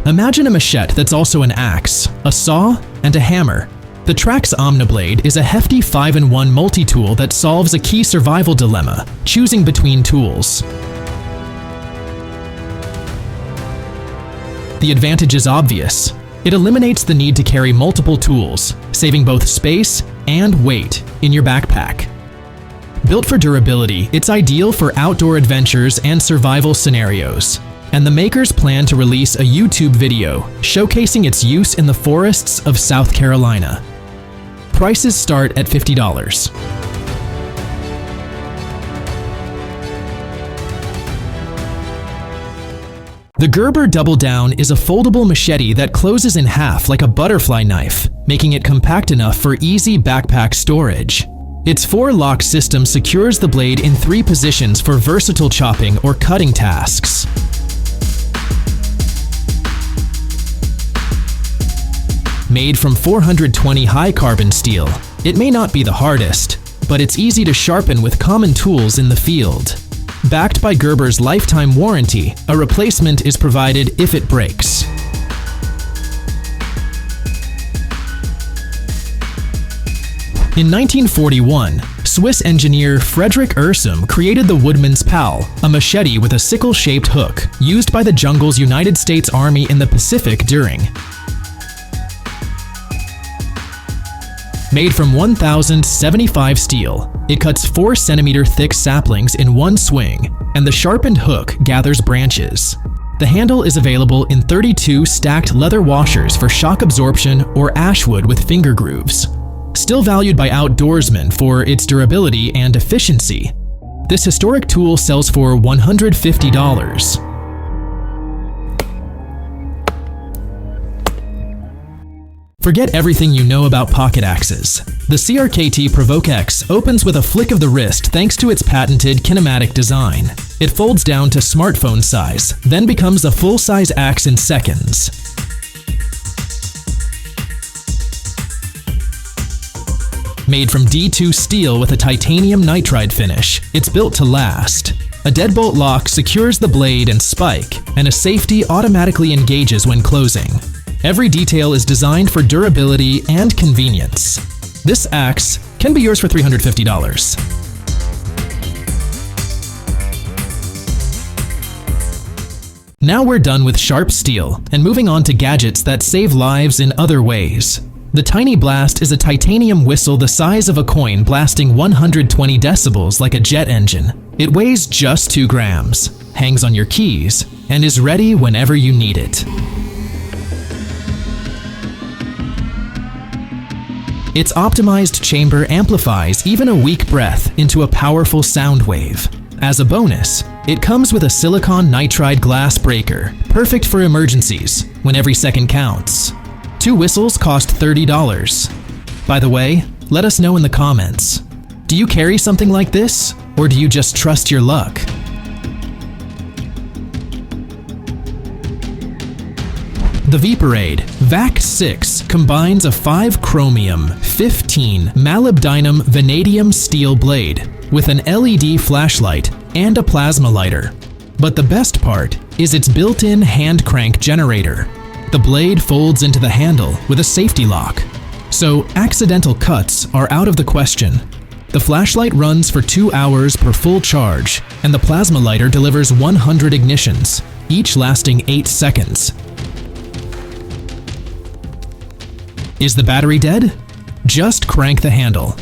Imagine a machete that's also an axe, a saw, and a hammer. The Trax Omniblade is a hefty 5-in-1 multi-tool that solves a key survival dilemma, choosing between tools. The advantage is obvious. It eliminates the need to carry multiple tools, saving both space and weight in your backpack. Built for durability, it's ideal for outdoor adventures and survival scenarios, and the makers plan to release a YouTube video showcasing its use in the forests of South Carolina. Prices start at $50. The Gerber Doubledown is a foldable machete that closes in half like a butterfly knife, making it compact enough for easy backpack storage. Its 4-lock system secures the blade in 3 positions for versatile chopping or cutting tasks. Made from 420 high-carbon steel, it may not be the hardest, but it's easy to sharpen with common tools in the field. Backed by Gerber's lifetime warranty, a replacement is provided if it breaks. In 1941, Swiss engineer Frederick Ursum created the Woodman'sPal, a machete with a sickle-shaped hook, used by the jungle's United States Army in the Pacific during. Made from 1075 steel, it cuts 4 centimeter thick saplings in one swing, and the sharpened hook gathers branches. The handle is available in 32 stacked leather washers for shock absorption or ashwood with finger grooves. Still valued by outdoorsmen for its durability and efficiency, this historic tool sells for $150. Forget everything you know about pocket axes. The CRKT Provoke X opens with a flick of the wrist thanks to its patented kinematic design. It folds down to smartphone size, then becomes a full-size axe in seconds. Made from D2 steel with a titanium nitride finish, it's built to last. A deadbolt lock secures the blade and spike, and a safety automatically engages when closing. Every detail is designed for durability and convenience. This axe can be yours for $350. Now we're done with sharp steel and moving on to gadgets that save lives in other ways. The TinyBlast is a titanium whistle the size of a coin blasting 120 decibels like a jet engine. It weighs just 2 grams, hangs on your keys, and is ready whenever you need it. Its optimized chamber amplifies even a weak breath into a powerful sound wave. As a bonus, it comes with a silicon nitride glass breaker, perfect for emergencies, when every second counts. 2 whistles cost $30. By the way, let us know in the comments. Do you carry something like this, or do you just trust your luck? The Viperade VAK6 combines a 5-chromium, 15 molybdenum vanadium steel blade with an LED flashlight and a plasma lighter. But the best part is its built-in hand crank generator. The blade folds into the handle with a safety lock, so accidental cuts are out of the question. The flashlight runs for 2 hours per full charge, and the plasma lighter delivers 100 ignitions, each lasting 8 seconds. Is the battery dead? Just crank the handle.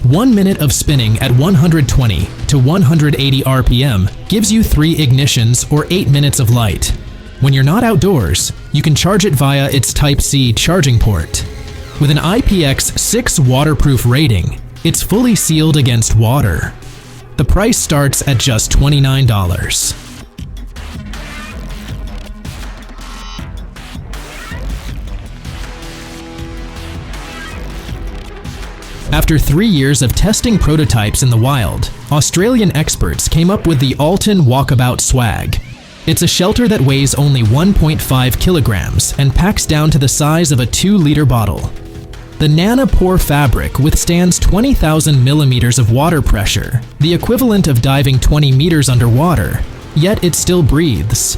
1 minute of spinning at 120 to 180 RPM gives you 3 ignitions or 8 minutes of light. When you're not outdoors, you can charge it via its Type-C charging port. With an IPX6 waterproof rating, it's fully sealed against water. The price starts at just $29. After 3 years of testing prototypes in the wild, Australian experts came up with the Alton Walkabout Swag. It's a shelter that weighs only 1.5 kilograms and packs down to the size of a 2-liter bottle. The nanopore fabric withstands 20,000 millimeters of water pressure, the equivalent of diving 20 meters underwater, yet it still breathes.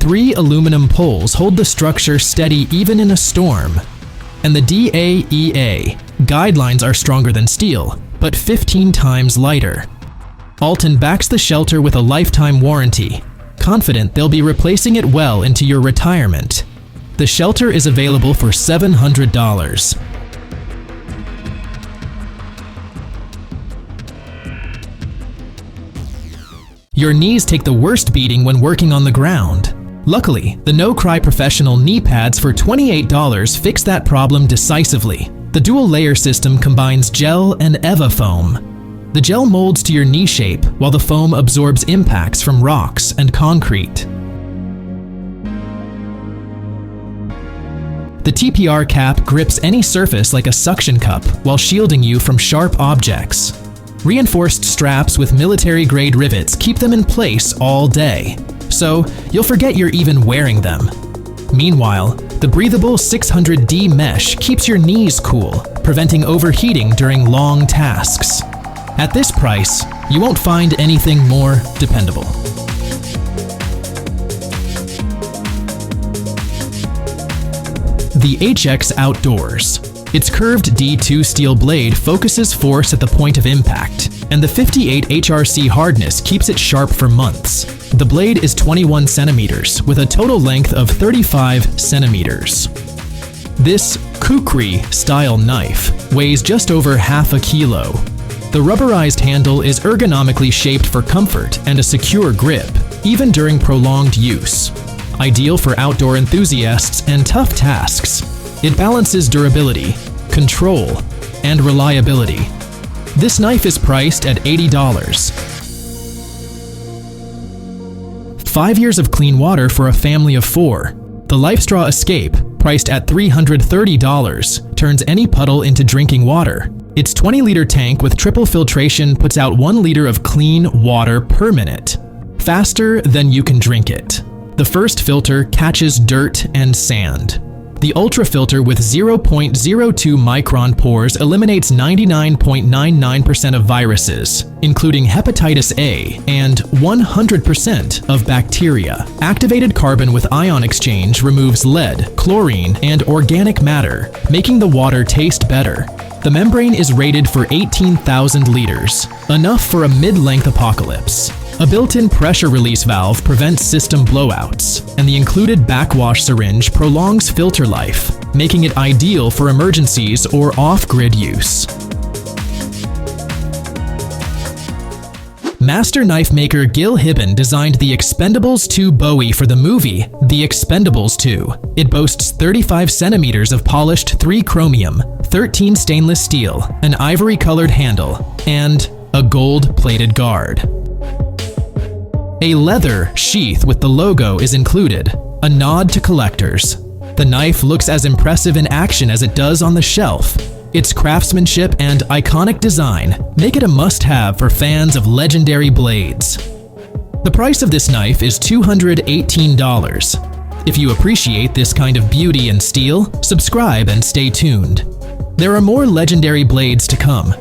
3 aluminum poles hold the structure steady even in a storm. And the DAEA guidelines are stronger than steel, but 15 times lighter. Alton backs the shelter with a lifetime warranty, confident they'll be replacing it well into your retirement. The shelter is available for $700. Your knees take the worst beating when working on the ground. Luckily, the No Cry Professional knee pads for $28 fix that problem decisively. The dual-layer system combines gel and EvaFoam. The gel molds to your knee shape while the foam absorbs impacts from rocks and concrete. The TPR cap grips any surface like a suction cup while shielding you from sharp objects. Reinforced straps with military-grade rivets keep them in place all day, so you'll forget you're even wearing them. Meanwhile, the breathable 600D mesh keeps your knees cool, preventing overheating during long tasks. At this price, you won't find anything more dependable. The HX Outdoors. Its curved D2 steel blade focuses force at the point of impact, and the 58 HRC hardness keeps it sharp for months. The blade is 21 centimeters with a total length of 35 centimeters. This Kukri style knife weighs just over half a kilo. The rubberized handle is ergonomically shaped for comfort and a secure grip, even during prolonged use. Ideal for outdoor enthusiasts and tough tasks. It balances durability, control, and reliability. This knife is priced at $80. 5 years of clean water for a family of 4. The LifeStraw Escape, priced at $330, turns any puddle into drinking water. Its 20-liter tank with triple filtration puts out 1 liter of clean water per minute, faster than you can drink it. The first filter catches dirt and sand. The Ultra filter with 0.02 micron pores eliminates 99.99% of viruses, including hepatitis A, and 100% of bacteria. Activated carbon with ion exchange removes lead, chlorine, and organic matter, making the water taste better. The membrane is rated for 18,000 liters, enough for a mid-length apocalypse. A built-in pressure release valve prevents system blowouts, and the included backwash syringe prolongs filter life, making it ideal for emergencies or off-grid use. Master knife maker Gil Hibben designed the Expendables 2 Bowie for the movie The Expendables 2. It boasts 35 centimeters of polished 3 chromium, 13 stainless steel, an ivory-colored handle, and a gold-plated guard. A leather sheath with the logo is included, a nod to collectors. The knife looks as impressive in action as it does on the shelf. Its craftsmanship and iconic design make it a must-have for fans of legendary blades. The price of this knife is $218. If you appreciate this kind of beauty and steel, subscribe and stay tuned. There are more legendary blades to come.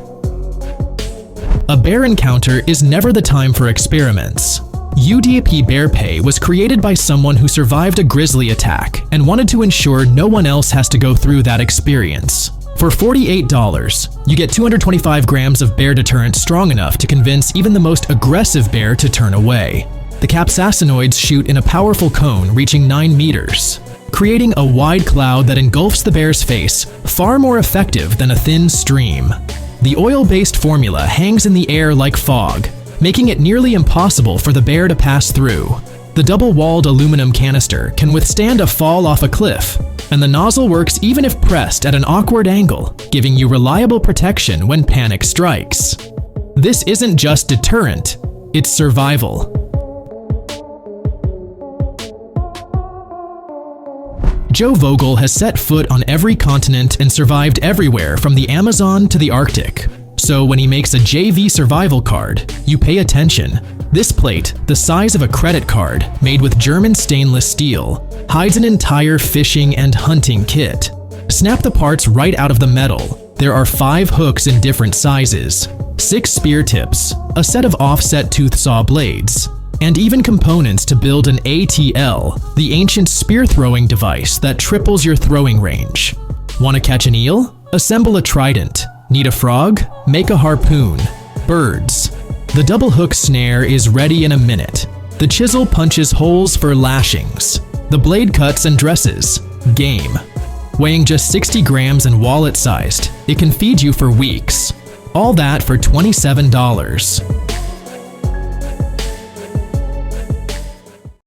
A bear encounter is never the time for experiments. UDP Bear Pay was created by someone who survived a grizzly attack and wanted to ensure no one else has to go through that experience. For $48, you get 225 grams of bear deterrent strong enough to convince even the most aggressive bear to turn away. The capsaicinoids shoot in a powerful cone reaching 9 meters, creating a wide cloud that engulfs the bear's face, far more effective than a thin stream. The oil-based formula hangs in the air like fog, making it nearly impossible for the bear to pass through. The double-walled aluminum canister can withstand a fall off a cliff, and the nozzle works even if pressed at an awkward angle, giving you reliable protection when panic strikes. This isn't just deterrent, it's survival. Joe Vogel has set foot on every continent and survived everywhere from the Amazon to the Arctic. So when he makes a JV survival card, you pay attention. This plate, the size of a credit card, made with German stainless steel, hides an entire fishing and hunting kit. Snap the parts right out of the metal. There are 5 hooks in different sizes, 6 spear tips, a set of offset tooth saw blades, and even components to build an ATL, the ancient spear-throwing device that triples your throwing range. Want to catch an eel? Assemble a trident. Need a frog? Make a harpoon. Birds. The double hook snare is ready in a minute. The chisel punches holes for lashings. The blade cuts and dresses. Game. Weighing just 60 grams and wallet-sized, it can feed you for weeks. All that for $27.